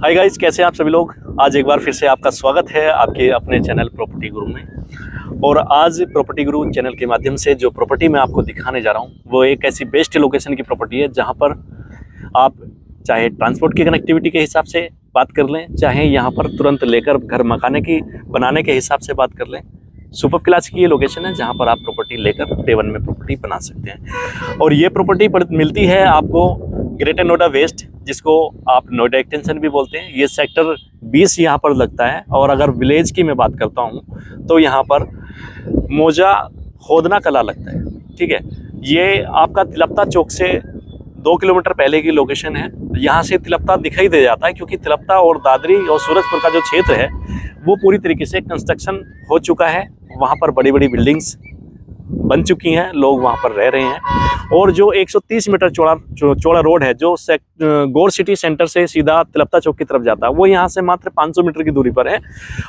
Hi guys, कैसे हैं आप सभी लोग। आज एक बार फिर से आपका स्वागत है आपके अपने चैनल प्रॉपर्टी गुरु में। और आज प्रॉपर्टी गुरु चैनल के माध्यम से जो प्रॉपर्टी मैं आपको दिखाने जा रहा हूं वो एक ऐसी बेस्ट लोकेशन की प्रॉपर्टी है जहां पर आप चाहे ट्रांसपोर्ट की कनेक्टिविटी के हिसाब से बात कर लें, चाहे यहां पर तुरंत लेकर घर मकाने की बनाने के हिसाब से बात कर लें। सुपर क्लास की ये लोकेशन है जहां पर आप प्रॉपर्टी लेकर डे वन में प्रॉपर्टी बना सकते हैं। और ये प्रॉपर्टी मिलती है आपको ग्रेटर नोएडा वेस्ट, जिसको आप नोएडा एक्सटेंशन भी बोलते हैं। ये सेक्टर 20 यहाँ पर लगता है। और अगर विलेज की मैं बात करता हूँ तो यहाँ पर मोजा खोदना कला लगता है। ठीक है, ये आपका तिलप्ता चौक से 2 किलोमीटर पहले की लोकेशन है। यहाँ से तिलप्ता दिखाई दे जाता है क्योंकि तिलप्ता और दादरी और सूरजपुर का जो क्षेत्र है वो पूरी तरीके से कंस्ट्रक्शन हो चुका है। वहाँ पर बड़ी बड़ी बिल्डिंग्स बन चुकी हैं, लोग वहाँ पर रह रहे हैं। और जो 130 मीटर चौड़ा रोड है जो गौर सिटी सेंटर से सीधा तिलप्ता चौक की तरफ जाता है, वो यहाँ से मात्र 500 मीटर की दूरी पर है।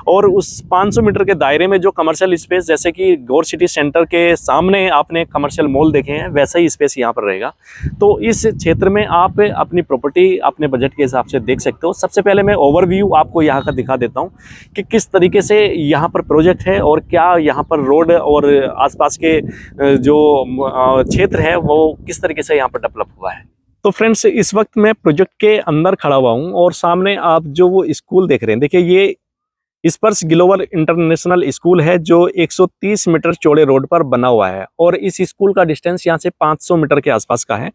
और उस 500 मीटर के दायरे में जो कमर्शियल स्पेस, जैसे कि गौर सिटी सेंटर के सामने आपने कमर्शियल मॉल देखे हैं, वैसा ही स्पेस यहाँ पर रहेगा। तो इस क्षेत्र में आप अपनी प्रॉपर्टी अपने बजट के हिसाब से देख सकते हो। सबसे पहले मैं ओवरव्यू आपको यहाँ का दिखा देता हूँ कि किस तरीके से यहाँ पर प्रोजेक्ट है और क्या यहाँ पर रोड और आसपास के जो क्षेत्र है वो किस तरीके से यहाँ पर डेवलप हुआ है। तो फ्रेंड्स, इस वक्त मैं प्रोजेक्ट के अंदर खड़ा हुआ हूँ और सामने आप जो वो स्कूल देख रहे हैं, देखिए ये स्पर्श ग्लोबल इंटरनेशनल स्कूल है जो 130 मीटर चौड़े रोड पर बना हुआ है। और इस स्कूल का डिस्टेंस यहाँ से 500 मीटर के आसपास का है।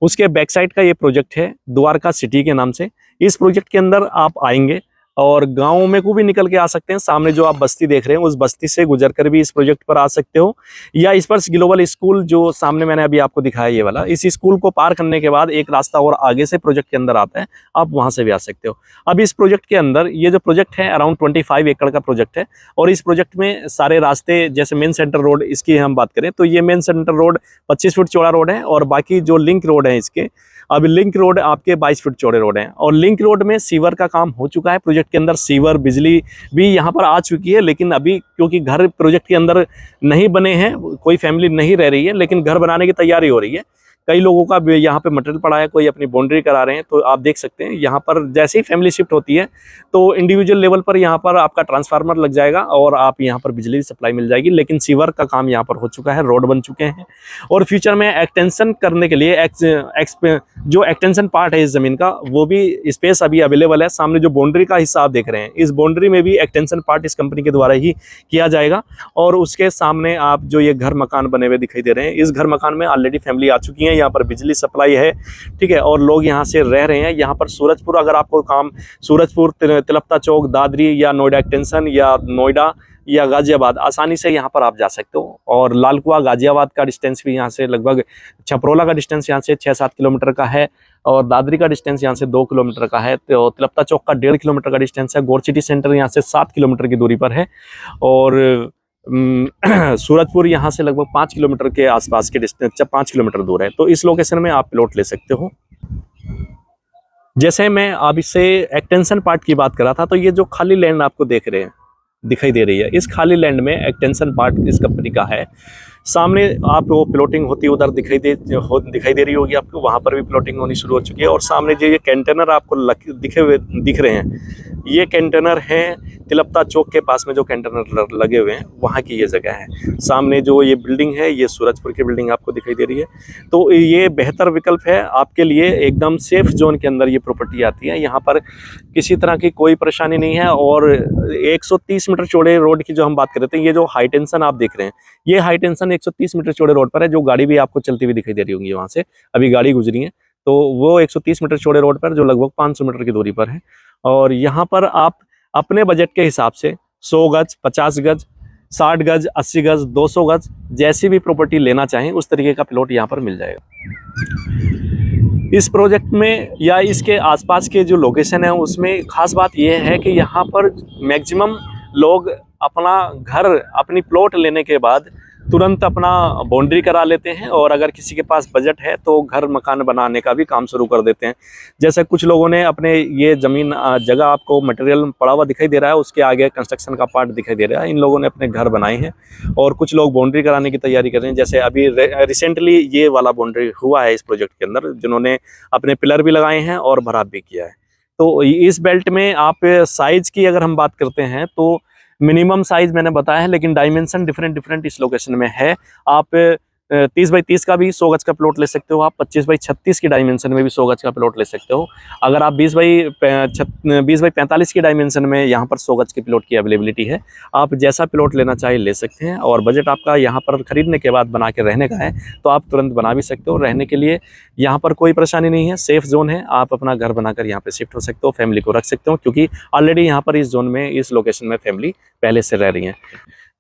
उसके बैक साइड का ये प्रोजेक्ट है द्वारका सिटी के नाम से। इस प्रोजेक्ट के अंदर आप आएंगे और गाँव में को भी निकल के आ सकते हैं। सामने जो आप बस्ती देख रहे हैं उस बस्ती से गुजर कर भी इस प्रोजेक्ट पर आ सकते हो, या स्पर्श ग्लोबल स्कूल जो सामने मैंने अभी आपको दिखाया ये वाला, इस स्कूल को पार करने के बाद एक रास्ता और आगे से प्रोजेक्ट के अंदर आता है, आप वहां से भी आ सकते हो। अब इस प्रोजेक्ट के अंदर ये जो प्रोजेक्ट है अराउंड 25 एकड़ का प्रोजेक्ट है। और इस प्रोजेक्ट में सारे रास्ते, जैसे मेन सेंटर रोड इसकी हम बात करें तो ये मेन सेंटर रोड 25 फीट चौड़ा रोड है। और बाकी जो लिंक रोड है इसके, अब लिंक रोड आपके 22 फीट चौड़े रोड हैं। और लिंक रोड में सीवर का काम हो चुका है प्रोजेक्ट के अंदर। सीवर बिजली भी यहाँ पर आ चुकी है, लेकिन अभी क्योंकि घर प्रोजेक्ट के अंदर नहीं बने हैं, कोई फैमिली नहीं रह रही है, लेकिन घर बनाने की तैयारी हो रही है। कई लोगों का यहाँ पे मटेरियल पड़ा है, कोई अपनी बाउंड्री करा रहे हैं। तो आप देख सकते हैं यहाँ पर जैसे ही फैमिली शिफ्ट होती है तो इंडिविजुअल लेवल पर यहाँ पर आपका ट्रांसफार्मर लग जाएगा और आप यहाँ पर बिजली सप्लाई मिल जाएगी। लेकिन सीवर का काम यहाँ पर हो चुका है, रोड बन चुके हैं। और फ्यूचर में एक्सटेंशन करने के लिए जो एक्सटेंशन पार्ट है इस ज़मीन का, वो भी स्पेस अभी अवेलेबल है। सामने जो बाउंड्री का हिस्सा आप देख रहे हैं, इस बाउंड्री में भी एक्सटेंशन पार्ट इस कंपनी के द्वारा ही किया जाएगा। और उसके सामने आप जो ये घर मकान बने हुए दिखाई दे रहे हैं, इस घर मकान में ऑलरेडी फैमिली आ चुकी है। यहाँ पर बिजली सप्लाई है, ठीक है, और लोग यहाँ से रह रहे हैं। यहाँ पर सूरजपुर, अगर आपको काम सूरजपुर, तिलप्ता चौक, दादरी या नोएडा एक्सटेंशन या नोएडा या गाजियाबाद, आसानी से यहाँ पर आप जा सकते हो। और लालकुआ गाजियाबाद का डिस्टेंस भी यहाँ से लगभग, छपरोला का डिस्टेंस यहाँ से 6-7 किलोमीटर का है। और दादरी का डिस्टेंस यहाँ से 2 किलोमीटर का है। तो तिलप्ता चौक का 1.5 किलोमीटर का डिस्टेंस है। गौर सिटी सेंटर यहाँ से 7 किलोमीटर की दूरी पर है। और सूरजपुर यहाँ से लगभग 5 किलोमीटर के आसपास के डिस्टेंस, 5 किलोमीटर दूर है। तो इस लोकेशन में आप प्लॉट ले सकते हो। जैसे मैं अब इससे एक्सटेंशन पार्ट की बात कर रहा था, तो ये जो खाली लैंड आपको देख रहे हैं, दिखाई दे रही है, इस खाली लैंड में एक्सटेंशन पार्ट इस कंपनी का है। सामने आप वो प्लॉटिंग होती है उधर दिखाई दे रही होगी आपको, वहाँ पर भी प्लॉटिंग होनी शुरू हो चुकी है। और सामने जो ये कंटेनर आपको दिख रहे हैं, ये कंटेनर हैं तिलप्ता चौक के पास में जो कंटेनर लगे हुए हैं, वहाँ की ये जगह है। सामने जो ये बिल्डिंग है, ये सूरजपुर की बिल्डिंग आपको दिखाई दे रही है। तो ये बेहतर विकल्प है आपके लिए, एकदम सेफ जोन के अंदर ये प्रॉपर्टी आती है। यहाँ पर किसी तरह की कोई परेशानी नहीं है। और 130 मीटर चौड़े रोड की जो हम बात कर रहे थे, ये जो हाई टेंशन आप देख रहे हैं, ये हाई टेंशन 130 मीटर चौड़े रोड पर है। जो गाड़ी भी आपको चलती हुई दिखाई दे रही होंगी, वहाँ से अभी गाड़ी गुजरी है, तो वो 130 मीटर चौड़े रोड पर जो लगभग 500 मीटर की दूरी पर है। और यहाँ पर आप अपने बजट के हिसाब से 100 गज, 50 गज, 60 गज, 80 गज, 200 गज, जैसी भी प्रॉपर्टी लेना चाहें उस तरीके का प्लॉट यहाँ पर मिल जाएगा। इस प्रोजेक्ट में या इसके आसपास के जो लोकेशन है उसमें खास बात यह है कि यहाँ पर मैक्सिमम लोग अपना घर, अपनी प्लॉट लेने के बाद तुरंत अपना बाउंड्री करा लेते हैं। और अगर किसी के पास बजट है तो घर मकान बनाने का भी काम शुरू कर देते हैं। जैसे कुछ लोगों ने अपने ये ज़मीन जगह आपको मटेरियल पड़ा हुआ दिखाई दे रहा है, उसके आगे कंस्ट्रक्शन का पार्ट दिखाई दे रहा है, इन लोगों ने अपने घर बनाए हैं। और कुछ लोग बाउंड्री कराने की तैयारी कर रहे हैं। जैसे अभी रिसेंटली ये वाला बाउंड्री हुआ है इस प्रोजेक्ट के अंदर, जिन्होंने अपने पिलर भी लगाए हैं और भराव भी किया है। तो इस बेल्ट में आप साइज की अगर हम बात करते हैं तो मिनिमम साइज मैंने बताया है, लेकिन डायमेंशन डिफरेंट इस लोकेशन में है। आप 30 बाई 30 का भी 100 गज का प्लॉट ले सकते हो, आप 25 बाई 36 की डायमेंशन में भी 100 गज का प्लॉट ले सकते हो। अगर आप 20 बाई 45 की डायमेंशन में यहाँ पर 100 गज के प्लॉट की अवेलेबिलिटी है। आप जैसा प्लॉट लेना चाहे ले सकते हैं, और बजट आपका यहाँ पर खरीदने के बाद बना के रहने का है तो आप तुरंत बना भी सकते हो। रहने के लिए यहाँ पर कोई परेशानी नहीं है, सेफ जोन है, आप अपना घर बनाकर यहाँ पर शिफ्ट हो सकते हो, फैमिली को रख सकते हो, क्योंकि ऑलरेडी यहाँ पर इस जोन में, इस लोकेशन में फैमिली पहले से रह रही है।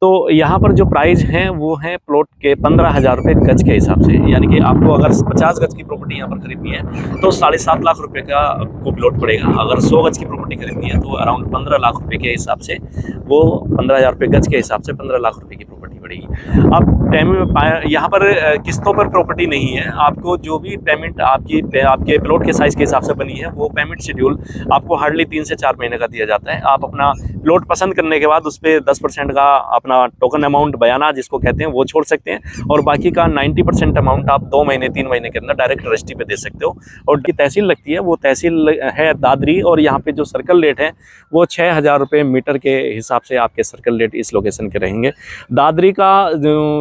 तो यहाँ पर जो प्राइस हैं वो हैं प्लॉट के 15,000 रुपये गज के हिसाब से, यानी कि आपको अगर 50 गज की प्रॉपर्टी यहाँ पर खरीदनी है तो 7.5 लाख रुपए का आपको प्लॉट पड़ेगा। अगर 100 गज की प्रॉपर्टी खरीदनी है तो अराउंड 15 लाख रुपए के हिसाब से, वो 15,000 रुपये गज के हिसाब से 15 लाख रुपए की प्रॉपर्टी पड़ेगी। अब यहाँ पर किस्तों पर प्रॉपर्टी नहीं है, आपको जो भी पेमेंट आपके प्लॉट के साइज़ के हिसाब से बनी है वो पेमेंट शेड्यूल आपको हार्डली 3 से 4 महीने का दिया जाता है। आप अपना प्लॉट पसंद करने के बाद उस पर 10% का अपना टोकन अमाउंट बयाना जिसको कहते हैं वो छोड़ सकते हैं, और बाकी का 90% अमाउंट आप 2 महीने 3 महीने के अंदर डायरेक्ट रजिस्ट्री पे दे सकते हो। और की तहसील लगती है वो तहसील है दादरी, और यहाँ पे जो सर्कल रेट है वो 6,000 रुपये मीटर के हिसाब से आपके सर्कल रेट इस लोकेशन के रहेंगे। दादरी का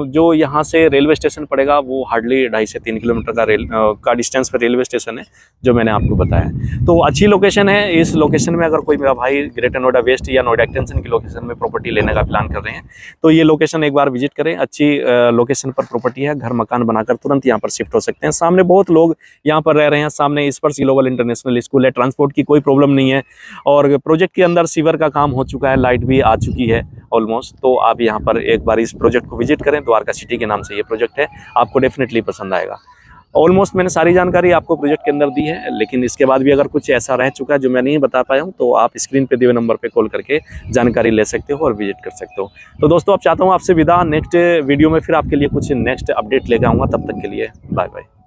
जो यहाँ से रेलवे स्टेशन पड़ेगा वो हार्डली 2.5 से 3 किलोमीटर का डिस्टेंस पर रेलवे स्टेशन है जो मैंने आपको बताया। तो अच्छी लोकेशन है। इस लोकेशन में अगर कोई मेरा भाई ग्रेटर नोएडा वेस्ट या नोएडा एक्सटेंशन की लोकेशन में प्रॉपर्टी लेने का प्लान कर रहे हैं तो ये लोकेशन एक बार विजिट करें। अच्छी लोकेशन पर प्रॉपर्टी है, घर मकान बनाकर तुरंत यहाँ पर शिफ्ट हो सकते हैं। सामने बहुत लोग यहाँ पर रह रहे हैं, सामने स्पर्श ग्लोबल इंटरनेशनल स्कूल है, ट्रांसपोर्ट की कोई प्रॉब्लम नहीं है, और प्रोजेक्ट के अंदर सीवर का काम हो चुका है, लाइट भी आ चुकी है ऑलमोस्ट। तो आप यहाँ पर एक बार इस प्रोजेक्ट को विजिट करें। द्वारका सिटी के नाम से ये प्रोजेक्ट है, आपको डेफिनेटली पसंद आएगा। ऑलमोस्ट मैंने सारी जानकारी आपको प्रोजेक्ट के अंदर दी है, लेकिन इसके बाद भी अगर कुछ ऐसा रह चुका है जो मैं नहीं बता पाया हूँ तो आप स्क्रीन पे दिए हुए नंबर पे कॉल करके जानकारी ले सकते हो और विजिट कर सकते हो। तो दोस्तों, अब चाहता हूँ आपसे विदा। नेक्स्ट वीडियो में फिर आपके लिए कुछ नेक्स्ट अपडेट लेकर आऊँगा। तब तक के लिए बाय बाय।